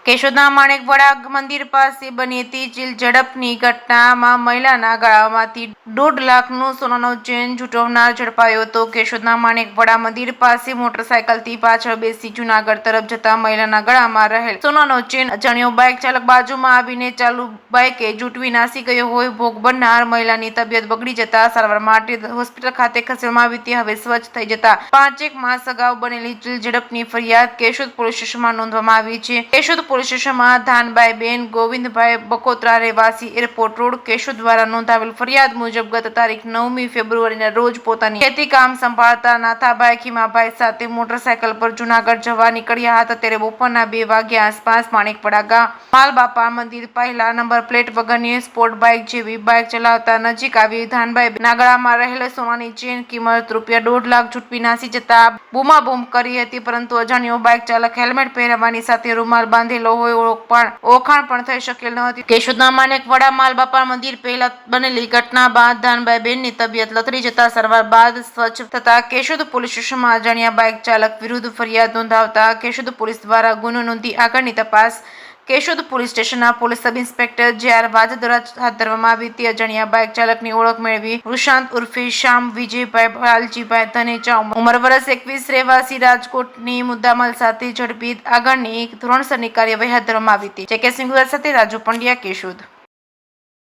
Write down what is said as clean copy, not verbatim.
કેશોદના માણેકવાડા મંદિર પાસે બની હતી ચીલ ઝડપની ઘટનામાં મહિલાના ગળામાંથી 1.5 લાખનું સોનાનું ચેન ઝૂંટવનાર ઝડપાયો હતો. કેશોદના માણેકવાડા મંદિર પાસે મોટરસાયકલથી પાછળ બેસી જૂનાગઢ તરફ જતા મહિલાના ગળામાં રહેલ સોનાનો ચેન અજાણ્યો બાઇક ચાલક બાજુમાં આવીને ચાલુ બાઇકે ઝૂંટવી નાસી ગયો હોય. ભોગ બનનાર મહિલાની તબિયત બગડી જતા સારવાર માટે હોસ્પિટલ ખાતે ખસેડવામાં આવી હતી. હવે સ્વચ્છ થઈ જતા 5 માસ અગાઉ બનેલી ચીલ ઝડપની ફરિયાદ કેશોદ પોલીસ સ્ટેશનમાં નોંધવામાં આવી છે. કેશોદ પોલીસ સ્ટેશનમાં ધાનબાઈ બેન ગોવિંદભાઈ બકોત્રા રહેવાસી એરપોર્ટ રોડ કેશોદ દ્વારા નોંધાવેલ ફરિયાદ મુજબ ગત તારીખ 9મી ફેબ્રુઆરીના રોજ પોતાની ખેતી કામ સંભાળતા નાથાભાઈ ખીમાભાઈ સાથે મોટરસાયકલ પર જૂનાગઢ જવા નીકળ્યા હતા. ત્યારે બપોરના 2 વાગ્યા આસપાસ માણેકવાડા ગામ માલબાપા મંદિર પહેલા નંબર પ્લેટ વગરની સ્પોર્ટ બાઇક જેવી બાઇક ચલાવતા નજીક આવી ધાનબાઈ ના ગળામાં રહેલ સોનાની ચેન કિંમત ₹1.5 લાખ ઝૂંટવી નાસી જતા બૂમાબૂમ કરી હતી. પરંતુ અજાણ્યો બાઇક ચાલક હેલ્મેટ પહેરવાની સાથે રૂમાલ બાંધેલો હોય ઓળખાણ પણ થઈ શકેલ ન હતી. કેશોદના માણેકવાડા માલબાપા મંદિર પહેલા બનેલી ઘટના બાદ ધાનબાઈ બેનની તબિયત લથડી જતા સારવાર બાદ સ્વચ્છ થતા કેશોદ પોલીસ સ્ટેશનમાં અજાણ્યા બાઇક ચાલક વિરુદ્ધ ફરિયાદ નોંધાવતા કેશોદ પોલીસ દ્વારા ગુનો નોંધી આગળની તપાસ કેશોદ પોલીસ સ્ટેશનના પોલીસ સબ ઇન્સ્પેક્ટર જે.આર. વાજા દ્વારા હાથ ધરવામાં આવી હતી. અજાણ્યા બાઇક ચાલકની ઓળખ મેળવી વૃષાંત ઉર્ફે શ્યામ વિજયભાઈ લાલજીભાઈ ધનેચા ઉંમર વર્ષ 21 રહેવાસી રાજકોટની મુદ્દામાલ સાથે ઝડપી આગળની ધોરણસરની કાર્યવાહી હાથ ધરવામાં આવી હતી. જે કે સિંગુર સાથે રાજુ પંડ્યા, કેશોદ.